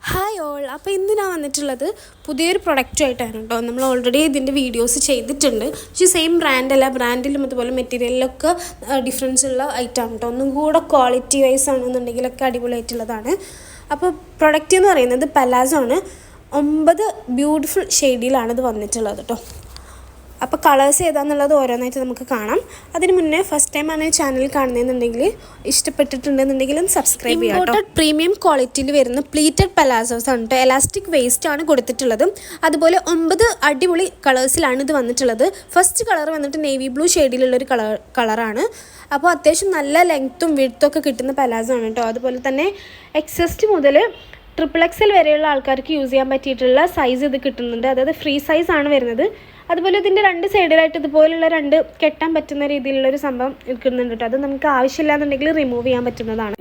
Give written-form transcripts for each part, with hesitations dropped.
Hi all. അപ്പോൾ ഇന്ന് ഞാൻ വന്നിട്ടുള്ളത് പുതിയൊരു പ്രൊഡക്റ്റുമായിട്ടാണ് കേട്ടോ. നമ്മൾ ഓൾറെഡി ഇതിൻ്റെ വീഡിയോസ് ചെയ്തിട്ടുണ്ട്. പക്ഷേ സെയിം ബ്രാൻഡല്ല, ബ്രാൻഡിലും അതുപോലെ മെറ്റീരിയലിലൊക്കെ ഡിഫറൻസ് ഉള്ള ഐറ്റമാണ് കേട്ടോ. ഒന്നും കൂടെ ക്വാളിറ്റി വൈസ് ആണെന്നുണ്ടെങ്കിലൊക്കെ അടിപൊളിയായിട്ടുള്ളതാണ്. അപ്പോൾ പ്രൊഡക്റ്റ് എന്ന് പറയുന്നത് പലാസോ ആണ്. 9 ബ്യൂട്ടിഫുൾ ഷെയ്ഡിലാണ് ഇത് വന്നിട്ടുള്ളത് കേട്ടോ. അപ്പോൾ കളേഴ്സ് ഏതാണെന്നുള്ളത് ഓരോന്നായിട്ട് നമുക്ക് കാണാം. അതിന് മുന്നേ ഫസ്റ്റ് ടൈം ആണ് ചാനൽ കാണുന്നതെന്നുണ്ടെങ്കിൽ ഇഷ്ടപ്പെട്ടിട്ടുണ്ടെന്നുണ്ടെങ്കിൽ ഒന്ന് സബ്സ്ക്രൈബ് ചെയ്യാം. ഇമ്പോർട്ടഡ് പ്രീമിയം ക്വാളിറ്റിയിൽ വരുന്ന പ്ലീറ്റഡ് പലാസോസ് ആണ് കേട്ടോ. എലാസ്റ്റിക് വേസ്റ്റ് ആണ് കൊടുത്തിട്ടുള്ളത്. അതുപോലെ 9 അടിപൊളി കളേഴ്സിലാണ് ഇത് വന്നിട്ടുള്ളത്. ഫസ്റ്റ് കളർ വന്നിട്ട് നേവി ബ്ലൂ ഷെയ്ഡിലുള്ളൊരു കളറാണ്. അപ്പോൾ അത്യാവശ്യം നല്ല ലെങ്ത്തും വിഡ്ത്തും കിട്ടുന്ന പലാസോ ആണ് കേട്ടോ. അതുപോലെ തന്നെ എക്സസ്റ്റ് മുതൽ XXL വരെയുള്ള ആൾക്കാർക്ക് യൂസ് ചെയ്യാൻ പറ്റിയിട്ടുള്ള സൈസ് ഇത് കിട്ടുന്നുണ്ട്. അതായത് ഫ്രീ സൈസ് ആണ് വരുന്നത്. അതുപോലെ ഇതിൻ്റെ 2 സൈഡിലായിട്ട് ഇതുപോലുള്ള 2 കെട്ടാൻ പറ്റുന്ന രീതിയിലുള്ളൊരു സംഭവം എടുക്കുന്നുണ്ട് കേട്ടോ. അത് നമുക്ക് ആവശ്യമില്ലാന്നുണ്ടെങ്കിൽ റിമൂവ് ചെയ്യാൻ പറ്റുന്നതാണ്.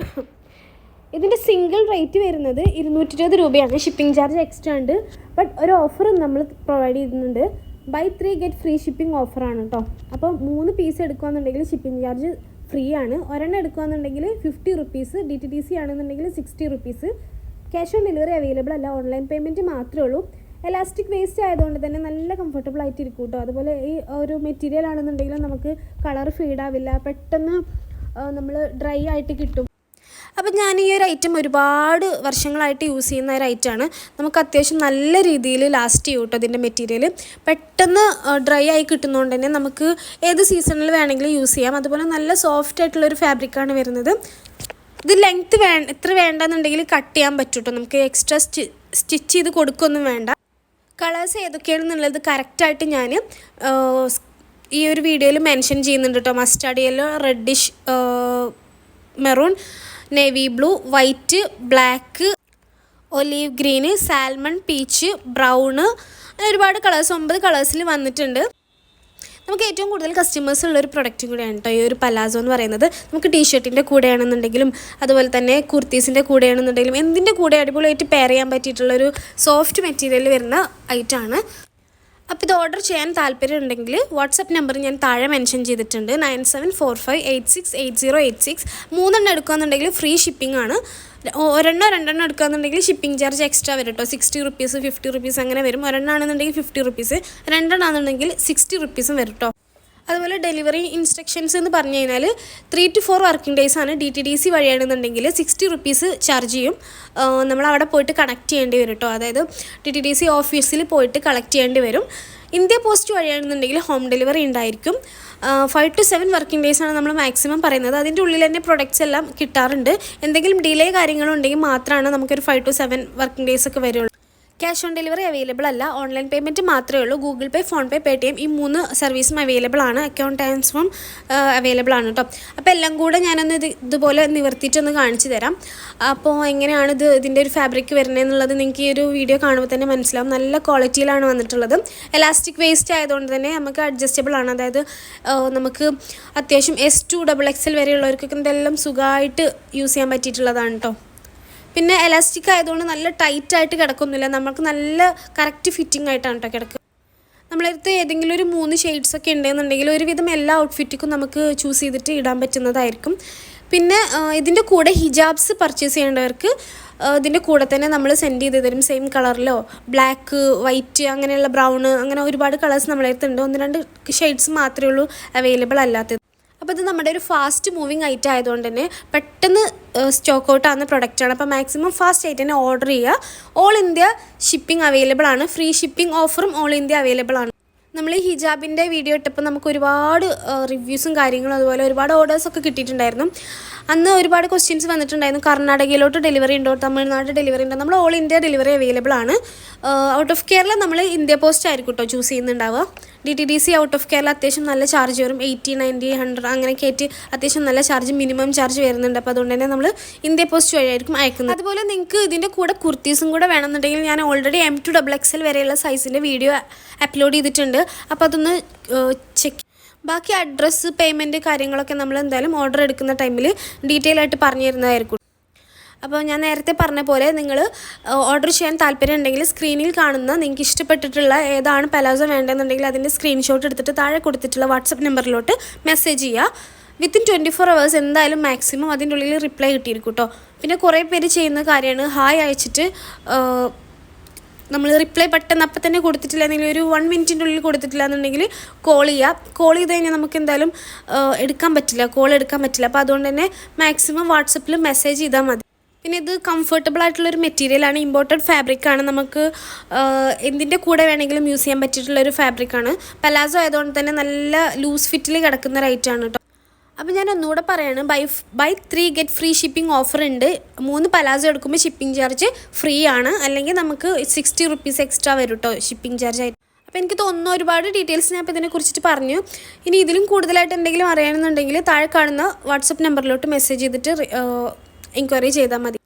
ഇതിൻ്റെ സിംഗിൾ റേറ്റ് വരുന്നത് 220 രൂപയാണ്. ഷിപ്പിംഗ് ചാർജ് എക്സ്ട്രാ ഉണ്ട്. ബട്ട് ഒരു ഓഫർ നമ്മൾ പ്രൊവൈഡ് ചെയ്യുന്നുണ്ട്. ബൈ 3 ഗെറ്റ് ഫ്രീ ഷിപ്പിംഗ് ഓഫറാണ് കേട്ടോ. അപ്പോൾ 3 പീസ് എടുക്കുകയെന്നുണ്ടെങ്കിൽ ഷിപ്പിംഗ് ചാർജ് ഫ്രീ ആണ്. ഒരെണ്ണം എടുക്കുകയെന്നുണ്ടെങ്കിൽ 50 റുപ്പീസ്, DTDC ആണെന്നുണ്ടെങ്കിൽ 60 rupees. Cash on delivery available അല്ല, ഓൺലൈൻ പേയ്മെൻറ്റ് മാത്രമേ ഉള്ളൂ. എലാസ്റ്റിക് വേസ്റ്റ് ആയതുകൊണ്ട് തന്നെ നല്ല കംഫർട്ടബിൾ ആയിട്ട് ഇരിക്കും കേട്ടോ. അതുപോലെ ഈ ഒരു മെറ്റീരിയൽ ആണെന്നുണ്ടെങ്കിലും നമുക്ക് കളർ ഫീഡാവില്ല, പെട്ടെന്ന് നമ്മൾ ഡ്രൈ ആയിട്ട് കിട്ടും. അപ്പം ഞാൻ ഈ ഒരു ഐറ്റം ഒരുപാട് വർഷങ്ങളായിട്ട് യൂസ് ചെയ്യുന്ന ഒരു ഐറ്റമാണ്. നമുക്ക് അത്യാവശ്യം നല്ല രീതിയിൽ ലാസ്റ്റ് ചെയ്യും കേട്ടോ. അതിൻ്റെ മെറ്റീരിയൽ പെട്ടെന്ന് ഡ്രൈ ആയി കിട്ടുന്നതുകൊണ്ട് തന്നെ നമുക്ക് ഏത് സീസണിൽ വേണമെങ്കിലും യൂസ് ചെയ്യാം. അതുപോലെ നല്ല സോഫ്റ്റ് ആയിട്ടുള്ളൊരു ഫാബ്രിക്കാണ് വരുന്നത്. ഇത് ലെങ്ത്ത് എത്ര വേണ്ടെന്നുണ്ടെങ്കിൽ കട്ട് ചെയ്യാൻ പറ്റും കേട്ടോ. നമുക്ക് എക്സ്ട്രാ സ്റ്റിച്ച് ചെയ്ത് കൊടുക്കുകയൊന്നും വേണ്ട. കളേഴ്സ് ഏതൊക്കെയാണെന്നുള്ളത് കറക്റ്റായിട്ട് ഞാൻ ഈ ഒരു വീഡിയോയിൽ മെൻഷൻ ചെയ്യുന്നുണ്ട് കേട്ടോ. Mustard yellow, reddish maroon, navy blue, white, black, olive green, salmon, peach, brown, അങ്ങനെ ഒരുപാട് കളേഴ്സ് 9 കളേഴ്സിൽ വന്നിട്ടുണ്ട്. നമുക്ക് ഏറ്റവും കൂടുതൽ കസ്റ്റമേഴ്സ് ഉള്ളൊരു പ്രൊഡക്റ്റും കൂടെയാണ് കേട്ടോ ഈ ഒരു പലാസോ എന്ന് പറയുന്നത്. നമുക്ക് ടീഷർട്ടിൻ്റെ കൂടെയാണെന്നുണ്ടെങ്കിലും അതുപോലെ തന്നെ കുർത്തീസിൻ്റെ കൂടെയാണെന്നുണ്ടെങ്കിലും എന്തിൻ്റെ കൂടെ അടിപൊളിയായിട്ട് പെയർ ചെയ്യാൻ പറ്റിയിട്ടുള്ളൊരു സോഫ്റ്റ് മെറ്റീരിയൽ വരുന്ന ഐറ്റമാണ്. അപ്പോൾ ഇത് ഓർഡർ ചെയ്യാൻ താല്പര്യം ഉണ്ടെങ്കിൽ വാട്സപ്പ് നമ്പർ ഞാൻ താഴെ മെൻഷൻ ചെയ്തിട്ടുണ്ട്. 9745868086. 3 എടുക്കുകയെന്നുണ്ടെങ്കിൽ ഫ്രീ ഷിപ്പിംഗ് ആണ്. 1 2 എടുക്കുകയെന്നുണ്ടെങ്കിൽ ഷിപ്പിംഗ് ചാർജ് എക്സ്ട്രാ വരും കേട്ടോ. 60 റുപ്പീസ്, 50 റുപ്പീസ് അങ്ങനെ വരും. 1 ആണെന്നുണ്ടെങ്കിൽ 50 റുപ്പീസ്, 2 ആണെന്നുണ്ടെങ്കിൽ 60 റുപ്പീസും വരും കേട്ടോ. അതുപോലെ ഡെലിവറി ഇൻസ്ട്രക്ഷൻസ് എന്ന് പറഞ്ഞു കഴിഞ്ഞാൽ 3 to 4 വർക്കിംഗ് ഡേയ്സ് ആണ്. DTDC വഴിയാണെന്നുണ്ടെങ്കിൽ 60 റുപ്പീസ് ചാർജ് ചെയ്യും. നമ്മളവിടെ പോയിട്ട് കളക്ട് ചെയ്യേണ്ടി വരും കേട്ടോ. അതായത് DTDC ഓഫീസിൽ പോയിട്ട് കളക്ട് ചെയ്യേണ്ടി വരും. ഇന്ത്യ പോസ്റ്റ് വഴിയാണെന്നുണ്ടെങ്കിൽ ഹോം ഡെലിവറി ഉണ്ടായിരിക്കും. 5 to 7 വർക്കിംഗ് ഡേയ്സ് ആണ് നമ്മൾ മാക്സിമം പറയുന്നത്. അതിൻ്റെ ഉള്ളിൽ തന്നെ പ്രൊഡക്ട്സ് എല്ലാം കിട്ടാറുണ്ട്. എന്തെങ്കിലും ഡിലേ കാര്യങ്ങളുണ്ടെങ്കിൽ മാത്രമാണ് നമുക്കൊരു 5 to 7 വർക്കിംഗ് ഡേയ്സ് ഒക്കെ വരുള്ളൂ. ക്യാഷ് ഓൺ ഡെലിവറി അവൈലബിൾ അല്ല, ഓൺലൈൻ പേയ്മെൻറ്റ് മാത്രമേ ഉള്ളൂ. ഗൂഗിൾ പേ, ഫോൺ പേ, പേടിഎം ഈ 3 സർവീസും അവൈലബിൾ ആണ്. അക്കൗണ്ട് ട്രാൻസ്ഫറും അവൈലബിൾ ആണ് കേട്ടോ. അപ്പോൾ എല്ലാം കൂടെ ഞാനൊന്ന് ഇതുപോലെ നിവർത്തിയിട്ടൊന്ന് കാണിച്ചു തരാം. അപ്പോൾ എങ്ങനെയാണ് ഇതിൻ്റെ ഒരു ഫാബ്രിക് വരുന്നതെന്നുള്ളത് നിങ്ങൾക്ക് ഈ ഒരു വീഡിയോ കാണുമ്പോൾ തന്നെ മനസ്സിലാവും. നല്ല ക്വാളിറ്റിയിലാണ് വന്നിട്ടുള്ളത്. എലാസ്റ്റിക് വേസ്റ്റ് ആയതുകൊണ്ട് തന്നെ നമുക്ക് അഡ്ജസ്റ്റബിൾ ആണ്. അതായത് നമുക്ക് അത്യാവശ്യം S to XXL വരെയുള്ളവർക്കൊക്കെ ഇതെല്ലാം സുഖമായിട്ട് യൂസ് ചെയ്യാൻ പറ്റിയിട്ടുള്ളതാണ് കേട്ടോ. പിന്നെ എലാസ്റ്റിക് ആയതുകൊണ്ട് നല്ല ടൈറ്റായിട്ട് കിടക്കൊന്നുമില്ല. നമുക്ക് നല്ല കറക്റ്റ് ഫിറ്റിംഗ് ആയിട്ടാണ് കേട്ടോ കിടക്കുക. നമ്മളടുത്ത് ഏതെങ്കിലും ഒരു 3 ഷെയ്ഡ്സ് ഒക്കെ ഉണ്ടെന്നുണ്ടെങ്കിൽ ഒരുവിധം എല്ലാ ഔട്ട്ഫിറ്റിക്കും നമുക്ക് ചൂസ് ചെയ്തിട്ട് ഇടാൻ പറ്റുന്നതായിരിക്കും. പിന്നെ ഇതിൻ്റെ കൂടെ ഹിജാബ്സ് പർച്ചേസ് ചെയ്യേണ്ടവർക്ക് ഇതിൻ്റെ കൂടെ തന്നെ നമ്മൾ സെൻഡ് ചെയ്ത് തരും. സെയിം കളറിലോ ബ്ലാക്ക്, വൈറ്റ്, അങ്ങനെയുള്ള ബ്രൗണ്, അങ്ങനെ ഒരുപാട് കളേഴ്സ് നമ്മളടുത്തുണ്ട്. 1 2 ഷെയ്ഡ്സ് മാത്രമേ ഉള്ളൂ അവൈലബിൾ അല്ലാത്തത്. അപ്പോൾ ഇത് നമ്മുടെ ഒരു ഫാസ്റ്റ് മൂവിങ് ഐറ്റം ആയതുകൊണ്ട് തന്നെ പെട്ടെന്ന് സ്റ്റോക്ക് ഔട്ട് ആകുന്ന പ്രൊഡക്റ്റാണ്. അപ്പോൾ മാക്സിമം ഫാസ്റ്റ് ആയിട്ട് തന്നെ ഓർഡർ ചെയ്യുക. ഓൾ ഇന്ത്യ ഷിപ്പിംഗ് അവൈലബിൾ ആണ്. ഫ്രീ ഷിപ്പിംഗ് ഓഫറും ഓൾ ഇന്ത്യ അവൈലബിൾ ആണ്. നമ്മൾ ഈ ഹിജാബിൻ്റെ വീഡിയോ ഇട്ടപ്പോൾ നമുക്ക് ഒരുപാട് റിവ്യൂസും കാര്യങ്ങളും അതുപോലെ ഒരുപാട് ഓർഡേഴ്സൊക്കെ കിട്ടിയിട്ടുണ്ടായിരുന്നു. അന്ന് ഒരുപാട് ക്വസ്റ്റ്യൻസ് വന്നിട്ടുണ്ടായിരുന്നു. കർണാടകയിലോട്ട് ഡെലിവറി ഉണ്ടോ, തമിഴ്നാട് ഡെലിവറി ഉണ്ടോ? നമ്മൾ ഓൾ ഇന്ത്യ ഡെലിവറി അവൈലബിൾ ആണ്. ഔട്ട് ഓഫ് കേരള നമ്മൾ ഇന്ത്യ പോസ്റ്റ് ആയിരിക്കും കേട്ടോ ചൂസ് ചെയ്യുന്നുണ്ടാവുക. DTDC ഔട്ട് ഓഫ് കേരള അത്യാവശ്യം നല്ല ചാർജ് വരും. 80, 90, 100 അങ്ങനെയൊക്കെ ആയിട്ട് അത്യാവശ്യം നല്ല ചാർജ്, മിനിമം ചാർജ് വരുന്നുണ്ട്. അപ്പോൾ അതുകൊണ്ട് തന്നെ നമ്മൾ ഇന്ത്യ പോസ്റ്റ് വഴിയായിരിക്കും അയക്കുന്നത്. അതുപോലെ നിങ്ങൾക്ക് ഇതിൻ്റെ കൂടെ കുർത്തീസും കൂടെ വേണമെന്നുണ്ടെങ്കിൽ ഞാൻ ഓൾറെഡി M to XXL വരെയുള്ള സൈസിൻ്റെ വീഡിയോ അപ്ലോഡ് ചെയ്തിട്ടുണ്ട്. അപ്പോൾ അതൊന്ന് ചെക്ക്. ബാക്കി അഡ്രസ്സ്, പേയ്മെൻറ്റ് കാര്യങ്ങളൊക്കെ നമ്മൾ എന്തായാലും ഓർഡർ എടുക്കുന്ന ടൈമിൽ ഡീറ്റെയിൽ ആയിട്ട് പറഞ്ഞു തരുന്നതായിരിക്കും. അപ്പോൾ ഞാൻ നേരത്തെ പറഞ്ഞ പോലെ നിങ്ങൾ ഓർഡർ ചെയ്യാൻ താല്പര്യം ഉണ്ടെങ്കിൽ സ്ക്രീനിൽ കാണുന്ന നിങ്ങൾക്ക് ഇഷ്ടപ്പെട്ടിട്ടുള്ള ഏതാണ് പലാസോ വേണ്ടതെന്നുണ്ടെങ്കിൽ അതിൻ്റെ സ്ക്രീൻഷോട്ട് എടുത്തിട്ട് താഴെ കൊടുത്തിട്ടുള്ള വാട്സപ്പ് നമ്പറിലോട്ട് മെസ്സേജ് ചെയ്യുക. വിത്തിൻ 24 hours എന്തായാലും മാക്സിമം അതിൻ്റെ ഉള്ളിൽ റിപ്ലൈ കിട്ടിയിരിക്കും കേട്ടോ. പിന്നെ കുറേ പേര് ചെയ്യുന്ന കാര്യമാണ് ഹായ് അയച്ചിട്ട് നമ്മൾ റിപ്ലൈ പെട്ടെന്ന് അപ്പം തന്നെ കൊടുത്തിട്ടില്ല എന്നെങ്കിൽ ഒരു 1 മിനിറ്റിൻ്റെ ഉള്ളിൽ കൊടുത്തിട്ടില്ല എന്നുണ്ടെങ്കിൽ കോൾ ചെയ്ത് കഴിഞ്ഞാൽ നമുക്ക് എന്തായാലും കോൾ എടുക്കാൻ പറ്റില്ല. അപ്പോൾ അതുകൊണ്ട് തന്നെ മാക്സിമം വാട്സപ്പിൽ മെസ്സേജ് ചെയ്താൽ മതി. പിന്നെ ഇത് കംഫർട്ടബിൾ ആയിട്ടുള്ളൊരു മെറ്റീരിയലാണ്, ഇമ്പോർട്ടഡ് ഫാബ്രിക്കാണ്, നമുക്ക് എന്തിൻ്റെ കൂടെ വേണമെങ്കിലും യൂസ് ചെയ്യാൻ പറ്റിയിട്ടുള്ളൊരു ഫാബ്രിക്കാണ്. പലാസോ ആയതുകൊണ്ട് തന്നെ നല്ല ലൂസ് ഫിറ്റിൽ കിടക്കുന്ന റേറ്റാണ് കേട്ടോ. അപ്പോൾ ഞാൻ ഒന്നുകൂടെ പറയാണ്, buy 3 get free shipping offer ഉണ്ട്. 3 പലാസോ എടുക്കുമ്പോൾ ഷിപ്പിംഗ് ചാർജ് ഫ്രീ ആണ്, അല്ലെങ്കിൽ നമുക്ക് 60 rupees എക്സ്ട്രാ വരും കേട്ടോ ഷിപ്പിംഗ് ചാർജ് ആയിട്ട്. അപ്പോൾ എനിക്ക് തോന്നുന്നു ഒരുപാട് ഡീറ്റെയിൽസ് ഞാൻ ഇപ്പോൾ ഇതിനെക്കുറിച്ചിട്ട് പറഞ്ഞു. ഇനി ഇതിലും കൂടുതലായിട്ട് എന്തെങ്കിലും അറിയണമെന്നുണ്ടെങ്കിൽ താഴെ കാണുന്ന വാട്സപ്പ് നമ്പറിലോട്ട് മെസ്സേജ് ചെയ്തിട്ട് എൻക്വയറി ചെയ്താൽ മതി.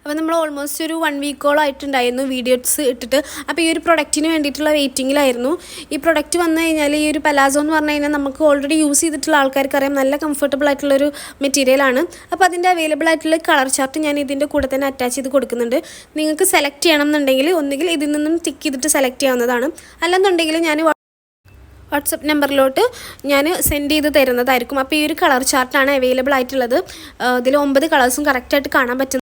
അപ്പോൾ നമ്മൾ ഓൾമോസ്റ്റ് ഒരു 1 വീക്കോളം ആയിട്ടുണ്ടായിരുന്നു വീഡിയോസ് ഇട്ടിട്ട്. അപ്പോൾ ഈ ഒരു പ്രൊഡക്റ്റിന് വേണ്ടിയിട്ടുള്ള വെയിറ്റിങ്ങിലായിരുന്നു. ഈ പ്രൊഡക്റ്റ് വന്നു കഴിഞ്ഞാൽ ഈ ഒരു പലാസോ എന്ന് പറഞ്ഞു കഴിഞ്ഞാൽ നമുക്ക് ഓൾറെഡി യൂസ് ചെയ്തിട്ടുള്ള ആൾക്കാർക്ക് അറിയാം, നല്ല കംഫർട്ടബിൾ ആയിട്ടുള്ളൊരു മെറ്റീരിയലാണ്. അപ്പോൾ അതിൻ്റെ അവൈലബിൾ ആയിട്ടുള്ള കളർ ചാർട്ട് ഞാൻ ഇതിൻ്റെ കൂടെ തന്നെ അറ്റാച്ച് ചെയ്ത് കൊടുക്കുന്നുണ്ട്. നിങ്ങൾക്ക് സെലക്ട് ചെയ്യണം എന്നുണ്ടെങ്കിൽ ഒന്നുകിൽ ഇതിൽ നിന്നും ടിക്ക് ചെയ്തിട്ട് സെലക്ട് ചെയ്യാവുന്നതാണ്, അല്ലെന്നുണ്ടെങ്കിൽ ഞാൻ വാട്സപ്പ് നമ്പറിലോട്ട് ഞാൻ സെൻഡ് ചെയ്ത് തരുന്നതായിരിക്കും. അപ്പോൾ ഈ ഒരു കളർ ചാർട്ടാണ് അവൈലബിൾ ആയിട്ടുള്ളത്. ഇതിൽ 9 കളേഴ്സും കറക്റ്റായിട്ട് കാണാൻ പറ്റും.